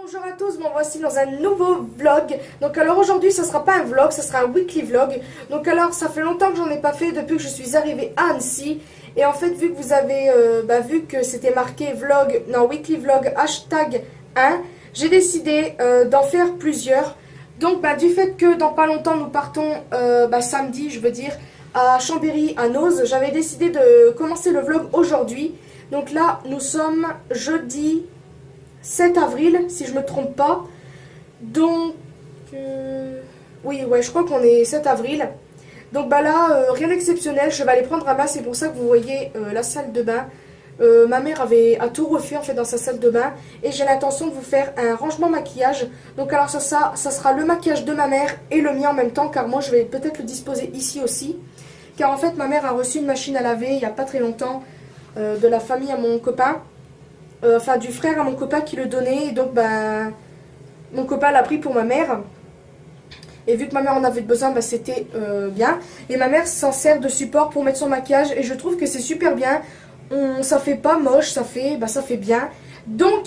Bonjour à tous, bon voici dans un nouveau vlog. Donc alors aujourd'hui ça sera pas un vlog, ça sera un weekly vlog. Donc alors ça fait longtemps que j'en ai pas fait depuis que je suis arrivée à Annecy. Et en fait vu que vous avez vu que c'était marqué vlog, non weekly vlog hashtag 1, j'ai décidé d'en faire plusieurs. Donc du fait que dans pas longtemps nous partons samedi je veux dire à Chambéry à Noz, j'avais décidé de commencer le vlog aujourd'hui. Donc là nous sommes jeudi 7 avril, si je ne me trompe pas. Donc, oui, ouais, je crois qu'on est 7 avril. Donc là, rien d'exceptionnel, je vais aller prendre un bain, c'est pour ça que vous voyez la salle de bain. Ma mère a tout refait en fait dans sa salle de bain. Et j'ai l'intention de vous faire un rangement maquillage. Donc alors ça sera le maquillage de ma mère et le mien en même temps, car moi je vais peut-être le disposer ici aussi. Car en fait ma mère a reçu une machine à laver il n'y a pas très longtemps de la famille à mon copain. Enfin du frère à mon copain qui le donnait, et donc mon copain l'a pris pour ma mère, et vu que ma mère en avait besoin, c'était bien, et ma mère s'en sert de support pour mettre son maquillage, et je trouve que c'est super bien, ça fait pas moche, ça fait bien, donc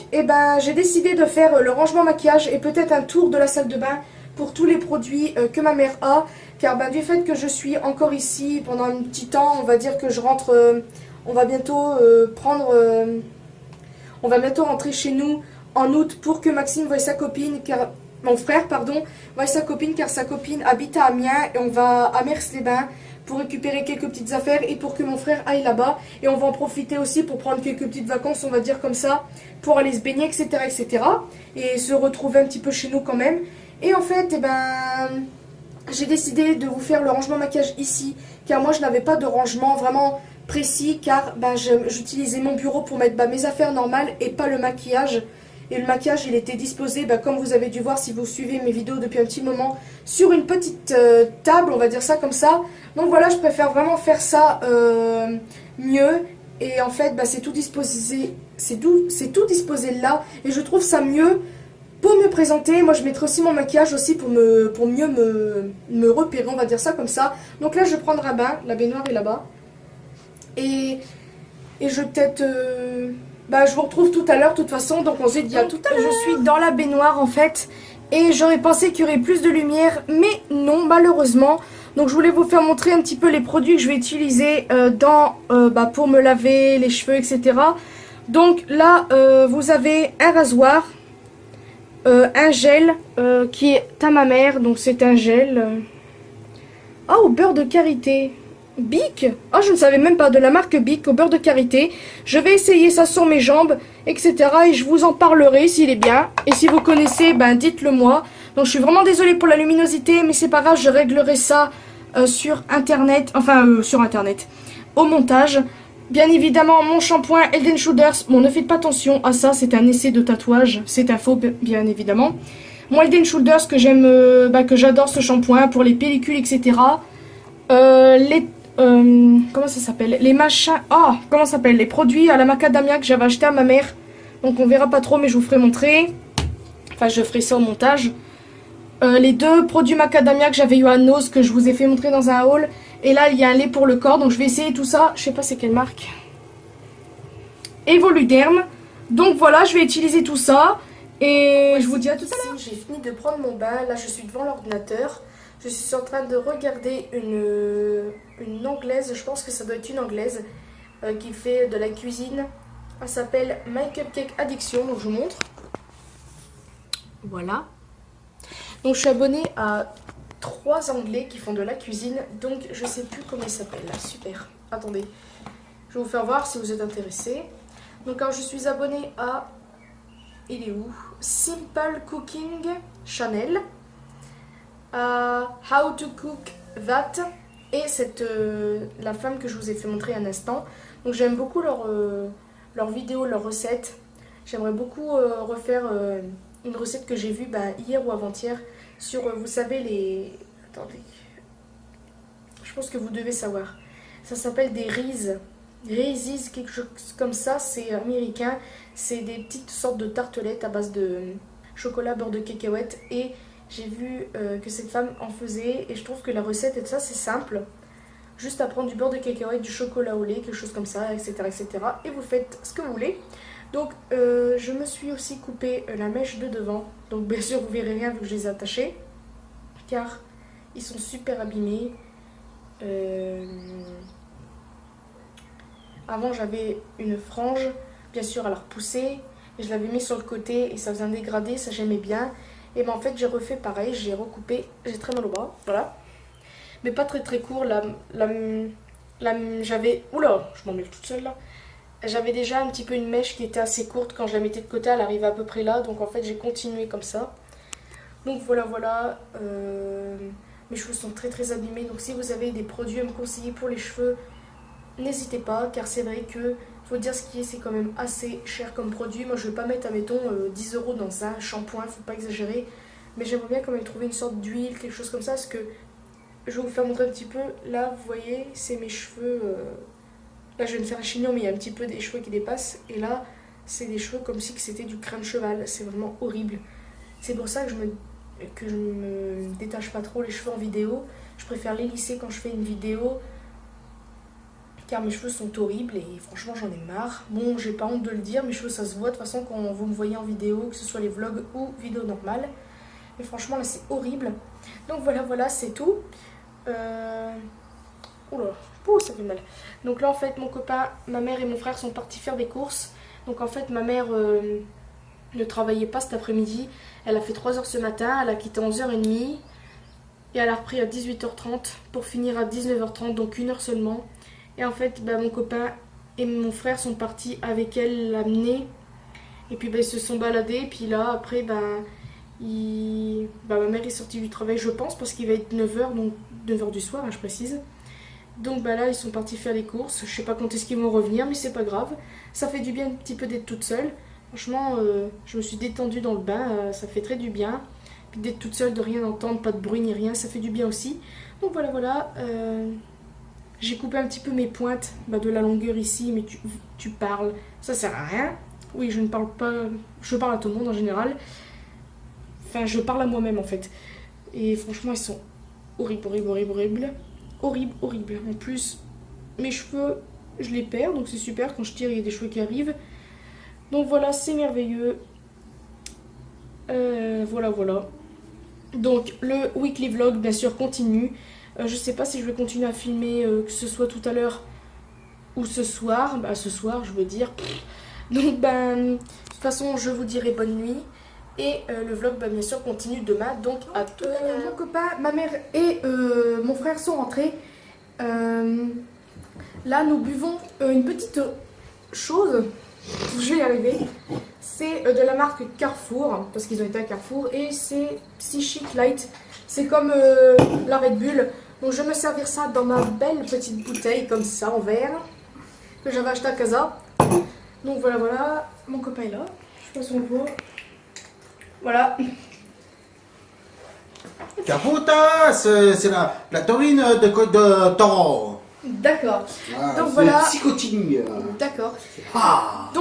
j'ai décidé de faire le rangement maquillage, et peut-être un tour de la salle de bain, pour tous les produits que ma mère a, car du fait que je suis encore ici pendant un petit temps, on va dire que je rentre, on va bientôt on va bientôt rentrer chez nous en août pour que Maxime voie sa copine, car mon frère, pardon, voie sa copine, car sa copine habite à Amiens et on va à Mers-les-Bains pour récupérer quelques petites affaires et pour que mon frère aille là-bas. Et on va en profiter aussi pour prendre quelques petites vacances, on va dire comme ça, pour aller se baigner, etc., etc. Et se retrouver un petit peu chez nous quand même. Et en fait, j'ai décidé de vous faire le rangement maquillage ici, car moi je n'avais pas de rangement vraiment précis, car j'utilisais mon bureau pour mettre mes affaires normales et pas le maquillage. Et le maquillage il était disposé, comme vous avez dû voir si vous suivez mes vidéos depuis un petit moment, sur une petite table, on va dire ça comme ça. Donc voilà, je préfère vraiment faire ça mieux. Et en fait c'est tout disposé, c'est tout disposé là, et je trouve ça mieux. Pour mieux présenter, moi je mettrai aussi mon maquillage aussi pour mieux me repérer, on va dire ça comme ça. Donc là je vais prendre un bain, la baignoire est là-bas. Et je vais peut-être... je vous retrouve tout à l'heure de toute façon, donc on se dit à tout à l'heure. Je suis dans la baignoire en fait, et j'aurais pensé qu'il y aurait plus de lumière, mais non malheureusement. Donc je voulais vous faire montrer un petit peu les produits que je vais utiliser pour me laver les cheveux, etc. Donc là vous avez un rasoir, un gel qui est à ma mère, donc c'est un gel au beurre de karité. Bic, oh je ne savais même pas, de la marque Bic au beurre de karité. Je vais essayer ça sur mes jambes, etc. Et je vous en parlerai s'il est bien. Et si vous connaissez, dites-le moi. Donc je suis vraiment désolée pour la luminosité, mais c'est pas grave, je réglerai ça sur internet, sur internet, au montage. Bien évidemment, mon shampoing Head & Shoulders. Bon, ne faites pas attention à ça, c'est un essai de tatouage, c'est un faux, bien évidemment. Mon Head & Shoulders que j'aime, que j'adore ce shampoing pour les pellicules, etc. Comment ça s'appelle? Les machins. Comment ça s'appelle? Les produits à la macadamia que j'avais acheté à ma mère. Donc on verra pas trop, mais je vous ferai montrer. Enfin, je ferai ça au montage. Les deux produits macadamia que j'avais eu à Noz, que je vous ai fait montrer dans un haul. Et là, il y a un lait pour le corps. Donc je vais essayer tout ça. Je sais pas c'est quelle marque. Evoluderm. Donc voilà, je vais utiliser tout ça. Et je vous dis à tout à l'heure. J'ai fini de prendre mon bain. Là, je suis devant l'ordinateur. Je suis en train de regarder une anglaise, je pense que ça doit être une anglaise, qui fait de la cuisine. Elle s'appelle My Cupcake Addiction, donc je vous montre. Voilà. Donc je suis abonnée à 3 anglais qui font de la cuisine, donc je sais plus comment ils s'appellent. Super, attendez. Je vais vous faire voir si vous êtes intéressés. Donc alors je suis abonnée à... Il est où? Simple Cooking Channel. How to Cook That, et la femme que je vous ai fait montrer un instant. Donc j'aime beaucoup leurs vidéos, leurs recettes. J'aimerais beaucoup refaire une recette que j'ai vue hier ou avant-hier sur, vous savez, attendez, je pense que vous devez savoir. Ça s'appelle des Reese's, quelque chose comme ça, c'est américain. C'est des petites sortes de tartelettes à base de chocolat, beurre de cacahuètes, et j'ai vu que cette femme en faisait, et je trouve que la recette et tout ça c'est simple. Juste à prendre du beurre de cacahuète, du chocolat au lait, quelque chose comme ça, etc., etc. Et vous faites ce que vous voulez. Donc je me suis aussi coupé la mèche de devant. Donc bien sûr vous verrez rien vu que je les ai attachés. Car ils sont super abîmés. Avant j'avais une frange, bien sûr elle a repoussé. Et je l'avais mis sur le côté et ça faisait un dégradé, ça j'aimais bien. Et ben en fait j'ai refait pareil, j'ai recoupé, j'ai très mal au bras, voilà. Mais pas très très court, j'avais... Oula, je m'en mêle toute seule là. J'avais déjà un petit peu une mèche qui était assez courte, quand je la mettais de côté elle arrivait à peu près là. Donc en fait j'ai continué comme ça. Donc voilà, voilà. Mes cheveux sont très très abîmés. Donc si vous avez des produits à me conseiller pour les cheveux, n'hésitez pas. Car c'est vrai que, faut dire ce qui est, c'est quand même assez cher comme produit. Moi je vais pas mettre, admettons, 10 € dans un shampoing, faut pas exagérer. Mais j'aimerais bien quand même trouver une sorte d'huile, quelque chose comme ça. Parce que je vais vous faire montrer un petit peu. Là vous voyez, c'est mes cheveux. Là je vais me faire un chignon, mais il y a un petit peu des cheveux qui dépassent. Et là c'est des cheveux comme si c'était du crâne cheval. C'est vraiment horrible. C'est pour ça que je me détache pas trop les cheveux en vidéo. Je préfère les lisser quand je fais une vidéo. Car mes cheveux sont horribles et franchement j'en ai marre. Bon, j'ai pas honte de le dire, mes cheveux ça se voit de toute façon quand vous me voyez en vidéo, que ce soit les vlogs ou vidéos normales. Mais franchement là c'est horrible. Donc voilà, voilà, c'est tout. Oula, oh, ça fait mal. Donc là en fait mon copain, ma mère et mon frère sont partis faire des courses. Donc en fait ma mère ne travaillait pas cet après-midi. Elle a fait 3 heures ce matin, elle a quitté à 11h30. Et elle a repris à 18h30 pour finir à 19h30, donc 1 heure seulement. Et en fait, bah, mon copain et mon frère sont partis avec elle l'amener. Et puis bah, ils se sont baladés. Et puis là, après, ma mère est sortie du travail, je pense, parce qu'il va être 9h, donc 9h du soir, hein, je précise. Donc bah, là, ils sont partis faire les courses. Je sais pas quand est-ce qu'ils vont revenir, mais c'est pas grave. Ça fait du bien un petit peu d'être toute seule. Franchement, je me suis détendue dans le bain, ça fait très du bien. Puis d'être toute seule, de rien entendre, pas de bruit ni rien, ça fait du bien aussi. Donc voilà, voilà. J'ai coupé un petit peu mes pointes de la longueur ici, mais tu parles, ça sert à rien. Oui, je ne parle pas, je parle à tout le monde en général. Enfin, je parle à moi-même en fait. Et franchement, ils sont horribles, horribles, horribles, horribles. Horribles, horribles. En plus, mes cheveux, je les perds, donc c'est super. Quand je tire, il y a des cheveux qui arrivent. Donc voilà, c'est merveilleux. Voilà, voilà. Donc le weekly vlog, bien sûr, continue. Je sais pas si je vais continuer à filmer, que ce soit tout à l'heure ou ce soir. Bah, ce soir, je veux dire. Donc, de toute façon, je vous dirai bonne nuit. Et le vlog, bien sûr, continue demain. Donc, à tout à l'heure. Mon copain, ma mère et mon frère sont rentrés. Là, nous buvons une petite chose. Je vais y arriver. C'est de la marque Carrefour, parce qu'ils ont été à Carrefour. Et c'est Psychic Light. C'est comme la Red Bull. Donc je vais me servir ça dans ma belle petite bouteille, comme ça, en verre, que j'avais acheté à Casa. Donc voilà, voilà. Mon copain est là. Je sais pas si on le voit. Voilà. Caputa, c'est la taurine de taureau. D'accord. Ah, donc voilà. Psychoting. D'accord. Ah.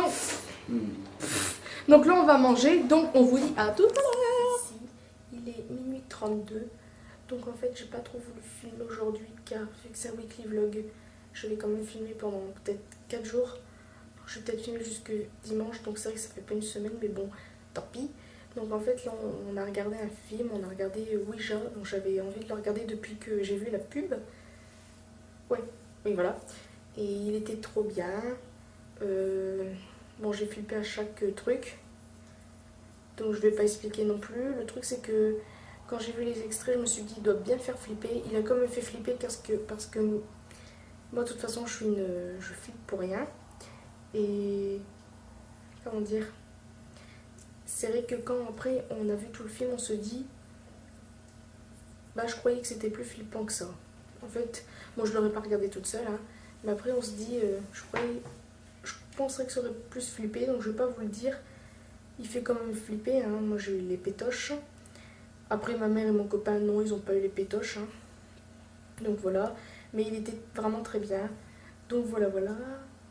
Donc là on va manger. Donc on vous dit à tout à l'heure. Ici, il est minuit 32. Donc en fait j'ai pas trop voulu filmer aujourd'hui car vu que c'est un weekly vlog, je vais quand même filmer pendant peut-être 4 jours. Je vais peut-être filmer jusque dimanche, donc c'est vrai que ça fait pas une semaine, mais bon, tant pis. Donc en fait là on a regardé un film, on a regardé Ouija, donc j'avais envie de le regarder depuis que j'ai vu la pub. Ouais, oui voilà. Et il était trop bien. Bon j'ai flippé à chaque truc, donc je vais pas expliquer non plus. Le truc c'est que quand j'ai vu les extraits, je me suis dit, il doit bien faire flipper. Il a quand même fait flipper parce que moi, de toute façon, je flippe pour rien. Et comment dire, c'est vrai que quand après on a vu tout le film, on se dit, je croyais que c'était plus flippant que ça. En fait, moi je l'aurais pas regardé toute seule, hein, mais après on se dit, je penserais que ça aurait plus flippé, donc je vais pas vous le dire. Il fait quand même flipper, hein. Moi j'ai eu les pétoches. Après ma mère et mon copain, non, ils ont pas eu les pétoches, hein. Donc voilà, mais il était vraiment très bien. Donc voilà, voilà.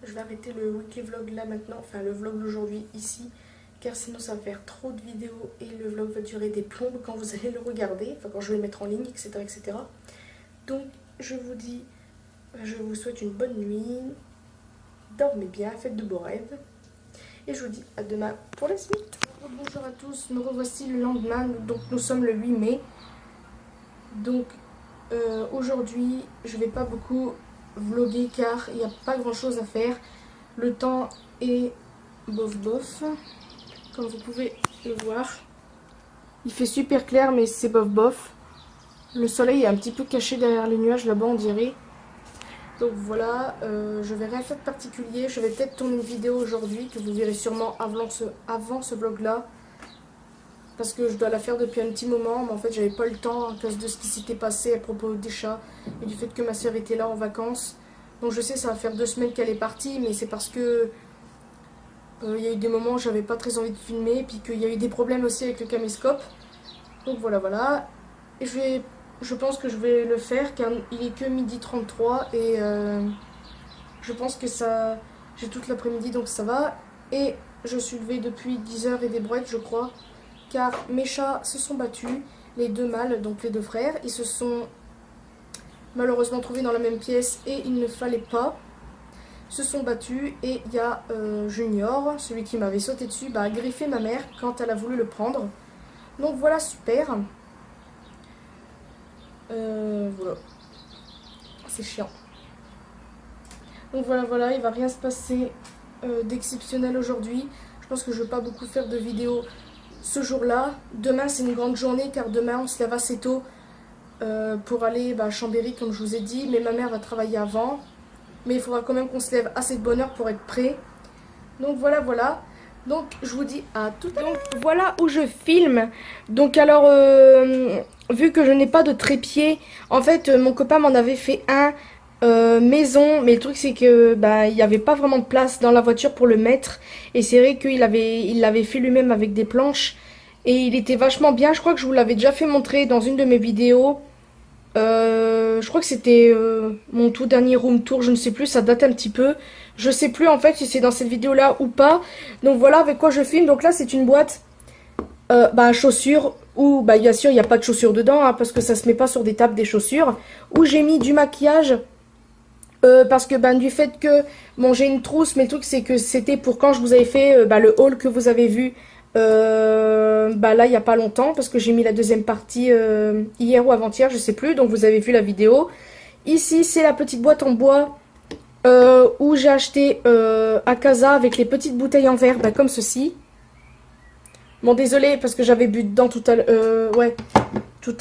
Je vais arrêter le weekly vlog là maintenant, enfin le vlog d'aujourd'hui ici, car sinon ça va faire trop de vidéos et le vlog va durer des plombes quand vous allez le regarder, enfin quand je vais le mettre en ligne, etc. etc. Donc je vous dis, je vous souhaite une bonne nuit, dormez bien, faites de beaux rêves, Et je vous dis à demain pour la suite. Bonjour à tous, me revoici le lendemain, donc nous sommes le 8 mai. Donc aujourd'hui je vais pas beaucoup vlogger car il n'y a pas grand chose à faire. Le temps est bof bof, comme vous pouvez le voir. Il fait super clair mais c'est bof bof. Le soleil est un petit peu caché derrière les nuages là-bas on dirait. Donc voilà, je vais rien faire de particulier. Je vais peut-être tourner une vidéo aujourd'hui que vous verrez sûrement avant ce vlog là. Parce que je dois la faire depuis un petit moment. Mais en fait j'avais pas le temps à cause de ce qui s'était passé à propos des chats. Et du fait que ma soeur était là en vacances. Donc je sais ça va faire 2 semaines qu'elle est partie. Mais c'est parce que il y a eu des moments où j'avais pas très envie de filmer. Et puis qu'il y a eu des problèmes aussi avec le caméscope. Donc voilà. Et je pense que je vais le faire car il est que 12h33 et je pense que ça j'ai toute l'après-midi donc ça va. Et je suis levée depuis 10h et des brouettes je crois car mes chats se sont battus, les 2 mâles, donc les 2 frères, ils se sont malheureusement trouvés dans la même pièce et il ne fallait pas, se sont battus et il y a Junior, celui qui m'avait sauté dessus, a griffé ma mère quand elle a voulu le prendre. Donc voilà, super. Voilà, c'est chiant. Donc voilà, il va rien se passer d'exceptionnel aujourd'hui. Je pense que je vais pas beaucoup faire de vidéos ce jour-là. Demain c'est une grande journée car demain on se lève assez tôt pour aller à Chambéry comme je vous ai dit. Mais ma mère va travailler avant. Mais il faudra quand même qu'on se lève assez de bonne heure pour être prêt. Donc voilà. Donc je vous dis à tout à l'heure. Donc voilà où je filme. Donc alors vu que je n'ai pas de trépied, en fait mon copain m'en avait fait un maison, mais le truc c'est que il n'y avait pas vraiment de place dans la voiture pour le mettre. Et c'est vrai qu'il l'avait fait lui-même avec des planches. Et il était vachement bien, je crois que je vous l'avais déjà fait montrer dans une de mes vidéos. Je crois que c'était mon tout dernier room tour, je ne sais plus, ça date un petit peu. Je sais plus en fait si c'est dans cette vidéo là ou pas. Donc voilà avec quoi je filme. Donc là c'est une boîte à chaussures où bien sûr il n'y a pas de chaussures dedans hein, parce que ça se met pas sur des tables des chaussures. Où j'ai mis du maquillage parce que du fait que bon j'ai une trousse, mais le truc c'est que c'était pour quand je vous avais fait le haul que vous avez vu. Là il n'y a pas longtemps parce que j'ai mis la deuxième partie hier ou avant-hier je sais plus, donc vous avez vu la vidéo. Ici c'est la petite boîte en bois où j'ai acheté à Casa avec les petites bouteilles en verre comme ceci. Bon désolé parce que j'avais bu dedans tout à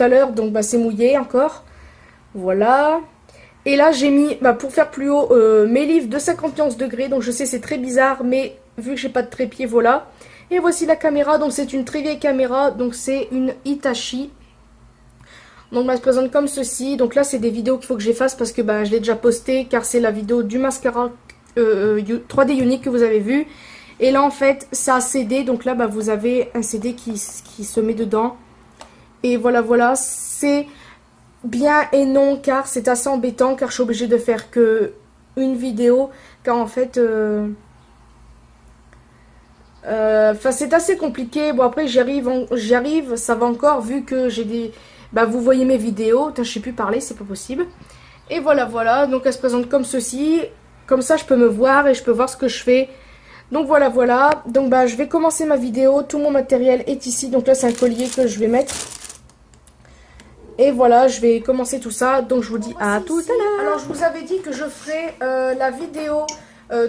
l'heure donc c'est mouillé encore. Voilà. Et là j'ai mis pour faire plus haut mes livres de 51 degrés, donc je sais c'est très bizarre mais vu que j'ai pas de trépied voilà. Et voici la caméra, donc c'est une très vieille caméra, donc c'est une Hitachi. Donc elle se présente comme ceci. Donc là c'est des vidéos qu'il faut que j'efface parce que je l'ai déjà posté car c'est la vidéo du mascara 3D Unique que vous avez vu. Et là en fait ça a CD, donc là vous avez un CD qui se met dedans. Et voilà, c'est bien et non car c'est assez embêtant car je suis obligée de faire que une vidéo car en fait... c'est assez compliqué. Bon après j'y arrive, ça va encore vu que j'ai des... vous voyez mes vidéos. Putain, je sais plus parler, c'est pas possible. Et voilà, donc elle se présente comme ceci. Comme ça je peux me voir et je peux voir ce que je fais. Donc voilà. Donc je vais commencer ma vidéo. Tout mon matériel est ici. Donc là c'est un collier que je vais mettre. Et voilà, je vais commencer tout ça. Donc je vous dis à tout à l'heure. Alors je vous avais dit que je ferai la vidéo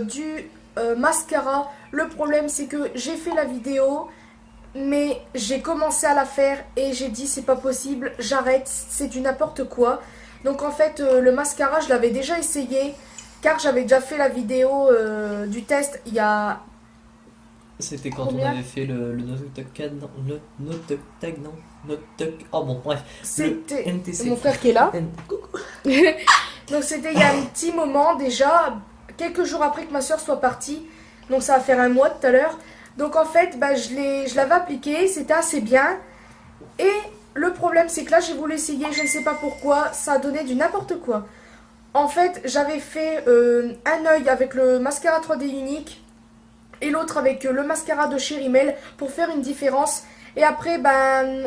du mascara. Le problème c'est que j'ai fait la vidéo mais j'ai commencé à la faire et j'ai dit c'est pas possible, j'arrête, c'est du n'importe quoi. Donc en fait le mascara je l'avais déjà essayé car j'avais déjà fait la vidéo du test il y a... C'était quand on avait fait le oh bon bref. C'était mon frère qui est là. Donc c'était il y a un petit moment déjà, quelques jours après que ma soeur soit partie. Donc ça va faire un mois tout à l'heure. Donc en fait je l'avais appliqué, c'était assez bien. Et le problème c'est que là j'ai voulu essayer, je ne sais pas pourquoi, ça a donné du n'importe quoi. En fait j'avais fait un œil avec le mascara 3D Unique et l'autre avec le mascara de chez Rimmel pour faire une différence. Et après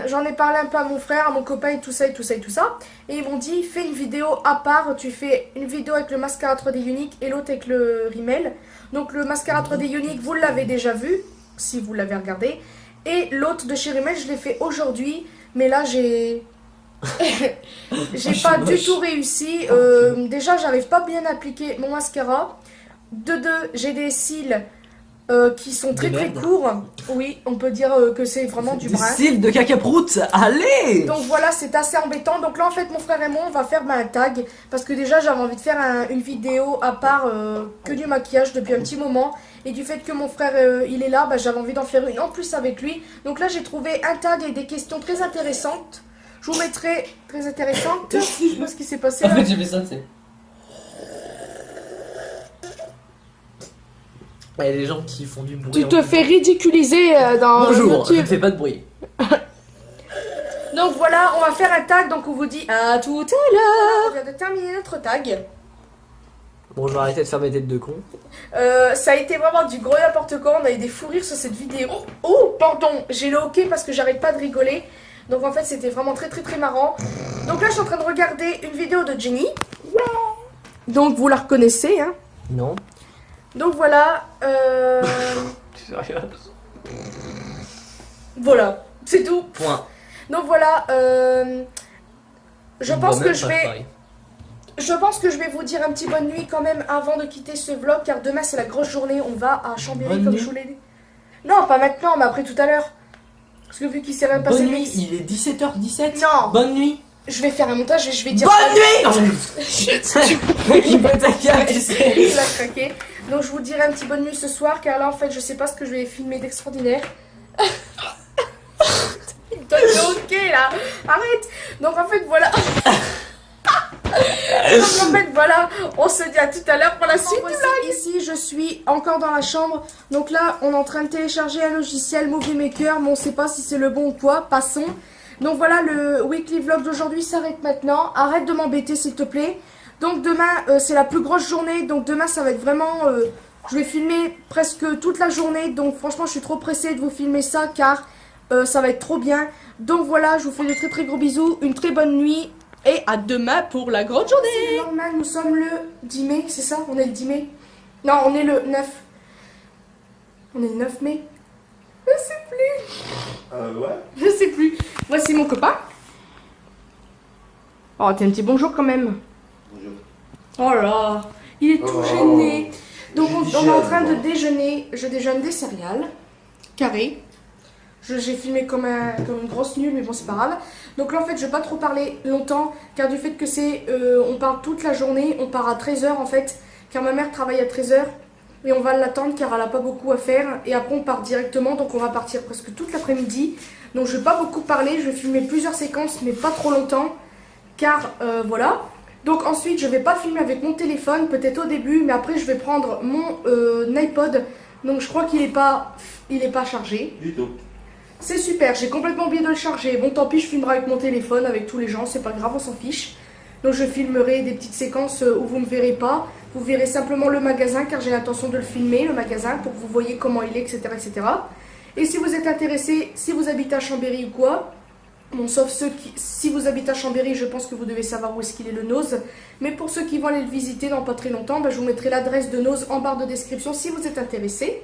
j'en ai parlé un peu à mon frère, à mon copain et tout ça. Et ils m'ont dit fais une vidéo à part, tu fais une vidéo avec le mascara 3D Unique et l'autre avec le Rimmel. Donc le mascara 3D Unique, vous l'avez déjà vu, si vous l'avez regardé. Et l'autre de chez Rimmel, je l'ai fait aujourd'hui. Mais là, j'ai pas du tout réussi. Déjà, j'arrive pas bien à appliquer mon mascara. De deux, j'ai des cils qui sont très très courts. Oui, on peut dire que c'est vraiment du brun. Des cils de cacaproute, allez. Donc voilà, c'est assez embêtant. Donc là, en fait, mon frère et moi, on va faire un tag. Parce que déjà, j'avais envie de faire une vidéo à part que du maquillage depuis un petit moment. Et du fait que mon frère, il est là, bah, j'avais envie d'en faire une en plus avec lui. Donc là, j'ai trouvé un tag et des questions très intéressantes. Je vous mettrai très intéressantes. Je sais pas ce qui s'est passé là. En fait, j'ai fait ça, c'est. Il y a des gens qui font du bruit. Tu te fais ridiculiser dans Bonjour, je ne YouTube. fais pas de bruit. Donc voilà, on va faire un tag. Donc on vous dit à tout à l'heure. On vient de terminer notre tag. Bon, je vais arrêter de faire mes têtes de con. Ça a été vraiment du gros n'importe quoi. On a eu des fous rires sur cette vidéo. Oh, pardon, j'ai le hoquet parce que j'arrête pas de rigoler. Donc en fait, c'était vraiment très très très marrant. Donc là, je suis en train de regarder une vidéo de Jenny. Donc vous la reconnaissez, hein. Non. Donc voilà. Sérieux. Voilà, c'est tout. Point. Donc voilà. Je pense que je vais vous dire un petit bonne nuit quand même avant de quitter ce vlog, car demain c'est la grosse journée. On va à Chambéry Bonne comme nuit. je vous l'ai dit. Non, pas maintenant, mais après tout à l'heure. Parce que vu qu'il s'est rien passé. Bonne nuit, il est 17h17. Non. Bonne nuit. Je vais faire un montage et je vais dire. Bonne nuit. Il peut ta gueule, tu sais. Il a craqué. Donc je vous dirai un petit bonne nuit ce soir, car là en fait je sais pas ce que je vais filmer d'extraordinaire. Il donne le hockey là. Arrête. Donc en fait voilà. Donc en fait voilà, on se dit à tout à l'heure pour la suite. Ici je suis encore dans la chambre. Donc là on est en train de télécharger un logiciel Movie Maker, mais on sait pas si c'est le bon ou quoi. Passons. Donc voilà, le weekly vlog d'aujourd'hui s'arrête maintenant. Arrête de m'embêter s'il te plaît. Donc demain c'est la plus grosse journée. Donc demain ça va être vraiment je vais filmer presque toute la journée. Donc franchement je suis trop pressée de vous filmer ça, car ça va être trop bien. Donc voilà, je vous fais de très très gros bisous. Une très bonne nuit. Et à demain pour la grande journée. C'est normal, nous sommes le 10 mai, c'est ça? On est le 10 mai? Non, on est le 9. On est le 9 mai. Je sais plus. Ouais. Je sais plus. Voici mon copain. Oh, t'es un petit bonjour quand même. Bonjour. Oh là, il est tout Oh. gêné. Donc on est en train de moi. déjeuner. Je déjeune des céréales carrées. J'ai filmé comme une grosse nulle, mais bon c'est pas grave. Donc là en fait je vais pas trop parler longtemps, car du fait que c'est on part toute la journée, on part à 13h en fait, car ma mère travaille à 13h. Et on va l'attendre car elle a pas beaucoup à faire. Et après on part directement, donc on va partir presque toute l'après-midi. Donc je vais pas beaucoup parler, je vais filmer plusieurs séquences mais pas trop longtemps, car voilà. Donc ensuite je vais pas filmer avec mon téléphone, peut-être au début, mais après je vais prendre mon iPod. Donc je crois qu'il est pas chargé. Du tout. C'est super, j'ai complètement oublié de le charger. Bon tant pis, je filmerai avec mon téléphone, avec tous les gens, c'est pas grave, on s'en fiche. Donc je filmerai des petites séquences où vous ne me verrez pas. Vous verrez simplement le magasin, car j'ai l'intention de le filmer, le magasin, pour que vous voyez comment il est, etc. etc. Et si vous êtes intéressé, si vous habitez à Chambéry ou quoi, bon, sauf ceux qui... Si vous habitez à Chambéry, je pense que vous devez savoir où est-ce qu'il est le Nose. Mais pour ceux qui vont aller le visiter dans pas très longtemps, je vous mettrai l'adresse de Nose en barre de description si vous êtes intéressé.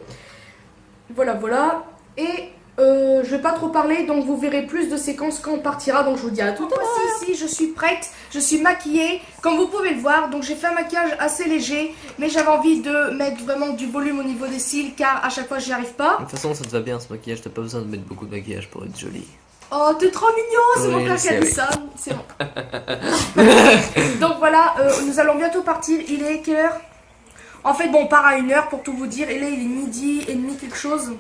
Voilà, voilà. Et je vais pas trop parler, donc vous verrez plus de séquences quand on partira. Donc je vous dis à tout à l'heure. Voici ici, je suis prête, je suis maquillée, comme vous pouvez le voir. Donc j'ai fait un maquillage assez léger, mais j'avais envie de mettre vraiment du volume au niveau des cils, car à chaque fois j'y arrive pas. De toute façon, ça te va bien ce maquillage, t'as pas besoin de mettre beaucoup de maquillage pour être jolie. Oh, t'es trop mignon, c'est mon Oui, frère je qui a sais, dit oui. ça, c'est bon. Donc voilà, nous allons bientôt partir. Il est quelle heure? En fait, bon, on part à 1h pour tout vous dire. Et là, il est midi et demi quelque chose.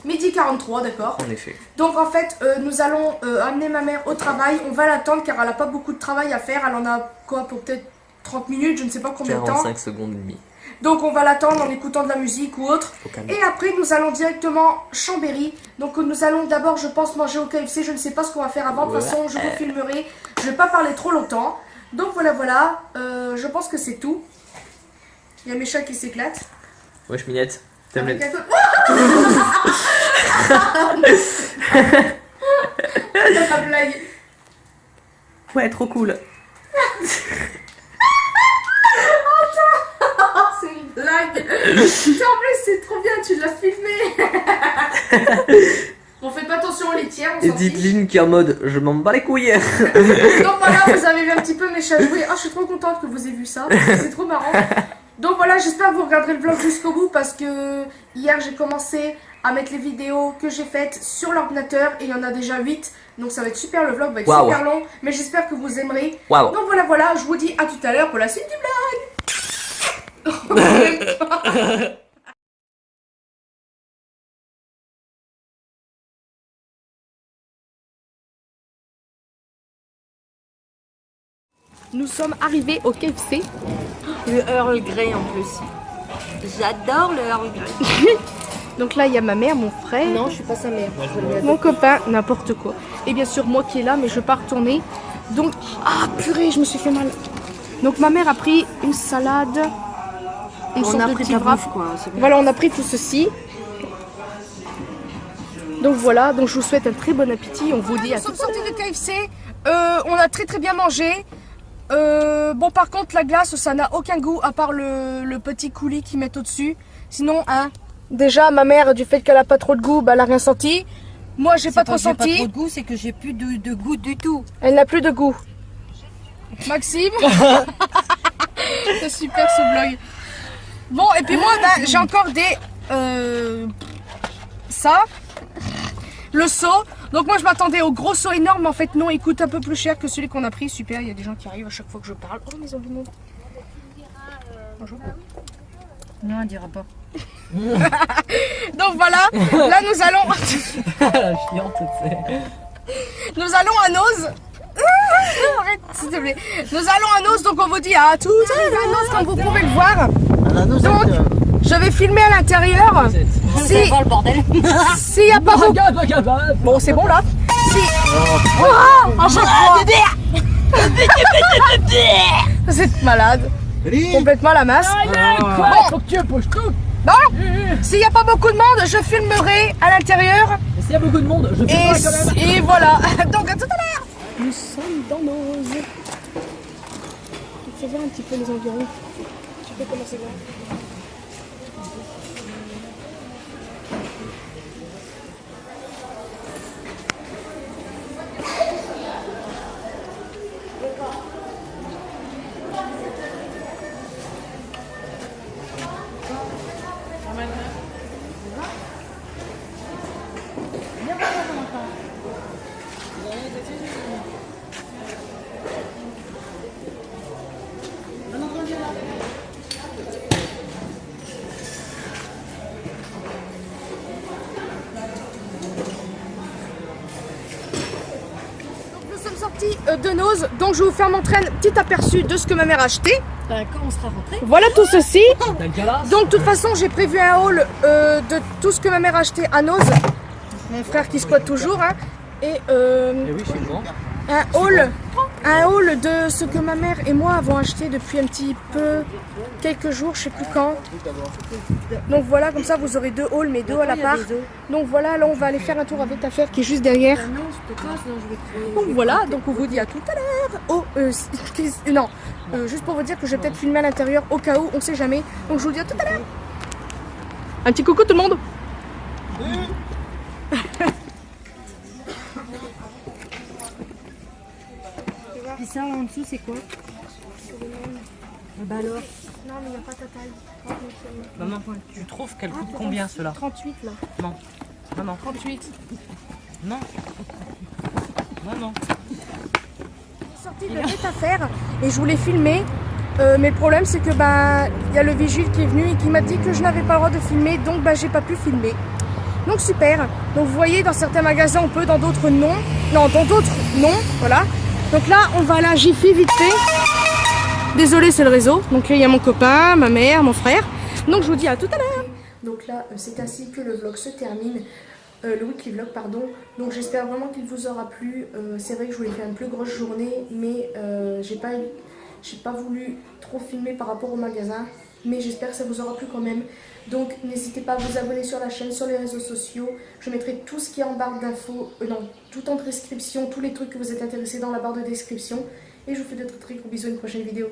Midi 43, d'accord. En effet. Donc en fait, nous allons amener ma mère au travail. On va l'attendre car elle n'a pas beaucoup de travail à faire. Elle en a quoi pour peut-être 30 minutes, je ne sais pas combien de temps. 45 secondes et demie. Donc on va l'attendre en écoutant de la musique ou autre. Au calme. Et après nous allons directement Chambéry. Donc nous allons d'abord je pense manger au KFC. Je ne sais pas ce qu'on va faire avant. De toute façon je vous filmerai. Je ne vais pas parler trop longtemps. Donc voilà voilà. Je pense que c'est tout. Il y a mes chats qui s'éclatent. Wesh Minette, t'aimes Avec les... un peu- C'est pas blague. Ouais, trop cool. C'est une blague. Putain, en plus, c'est trop bien, tu l'as filmé. Bon, faites pas attention aux laitières, on Et s'en fiche. dites-Lynn qui est en mode je m'en bats les couilles. Donc voilà, vous avez vu un petit peu mes chats jouer. Ah, je suis trop contente que vous ayez vu ça. C'est trop marrant. Donc voilà, j'espère que vous regarderez le vlog jusqu'au bout parce que hier j'ai commencé à mettre les vidéos que j'ai faites sur l'ordinateur et il y en a déjà 8. Donc ça va être super, le vlog va être Wow. super long. Mais j'espère que vous aimerez. Waouh. Donc voilà, je vous dis à tout à l'heure pour la suite du vlog. Nous sommes arrivés au KFC. Le Earl Grey en plus. J'adore le Earl Grey. Donc là, il y a ma mère, mon frère, Non, je suis pas sa mère. mon copain, n'importe quoi. Et bien sûr, moi qui est là, mais je vais pas retourner. Donc, ah purée, je me suis fait mal. Donc ma mère a pris une salade, une On sorte a de pris petit ta wrap. bouffe quoi. C'est bien. Voilà, on a pris tout ceci. Donc voilà, donc je vous souhaite un très bon appétit. On vous dit à tout à l'heure. de KFC, on a très bien mangé. Bon, par contre, la glace, ça n'a aucun goût à part le petit coulis qu'ils mettent au-dessus. Sinon, hein, déjà, ma mère, du fait qu'elle a pas trop de goût, bah, elle a rien senti. Moi, j'ai pas trop J'ai pas senti. trop de goût, c'est que j'ai plus de goût du tout. Elle n'a plus de goût. Maxime, c'est super ce vlog. Bon, et puis moi, bah, j'ai encore des ça, le seau. Donc moi, je m'attendais au gros seau énorme, mais en fait non, il coûte un peu plus cher que celui qu'on a pris. Super, il y a des gens qui arrivent à chaque fois que je parle. Oh, maison du monde. Bonjour. Non, elle dira pas. Donc voilà, là nous allons, La chiante, c'est. nous allons à Noz. Arrête, s'il te plaît. Nous allons à Noz, donc on vous dit à tout à Noz, comme vous pouvez le voir. Donc, je vais filmer à l'intérieur. Si, Pas le bordel. s'il n'y a pas beaucoup. Bon, c'est bon là. Si. Oh, à chaque fois. Vous êtes malade. Complètement la masse. Bon. Bon, s'il n'y a pas beaucoup de monde, je filmerai à l'intérieur. S'il y a beaucoup de monde, je Et voilà. Donc à tout à l'heure. Nous sommes dans Noz. Tu fais voir un petit peu les environs. Tu peux commencer voir. Sortie de Noz, donc je vais vous faire montrer un petit aperçu de ce que ma mère a acheté. Quand on sera rentré. Voilà tout ceci. Donc de toute façon j'ai prévu un haul de tout ce que ma mère a acheté à Noz. Mon frère qui squatte toujours hein. Et oui, chez moi. un haul de ce que ma mère et moi avons acheté depuis un petit peu, quelques jours, je sais plus quand. Donc voilà, comme ça vous aurez deux hauls, mais deux à la part. Donc voilà, là on va aller faire un tour avec ta frère qui est juste derrière. Non, je peux pas, sinon je vais crever. Donc voilà, donc on vous dit à tout à l'heure. Oh, non, juste pour vous dire que je vais peut-être filmer à l'intérieur au cas où, on sait jamais. Donc je vous dis à tout à l'heure. Un petit coucou tout le monde. Puis ça en dessous, c'est quoi? Bah alors. Non, mais il n'y a pas ta taille. Maman, tu trouves qu'elle coûte combien cela? 38 là. Non. Non, 38. non. Non. Sortie de cette affaire et je voulais filmer. Mais le problème c'est que il y a le vigile qui est venu et qui m'a dit que je n'avais pas le droit de filmer, donc j'ai pas pu filmer. Donc super. Donc vous voyez, dans certains magasins on peut, dans d'autres non. Non, dans d'autres non. Voilà. Donc là on va à la Jiffy vite fait. Désolée, c'est le réseau. Donc il y a mon copain, ma mère, mon frère. Donc je vous dis à tout à l'heure. Donc là c'est ainsi que le vlog se termine. Le weekly vlog pardon. Donc j'espère vraiment qu'il vous aura plu. C'est vrai que je voulais faire une plus grosse journée, mais j'ai pas voulu trop filmer par rapport au magasin, mais j'espère que ça vous aura plu quand même. Donc n'hésitez pas à vous abonner sur la chaîne, sur les réseaux sociaux. Je mettrai tout ce qui est en barre d'infos, non, tout en description, tous les trucs que vous êtes intéressés dans la barre de description. Et je vous fais de très gros bisous à une prochaine vidéo.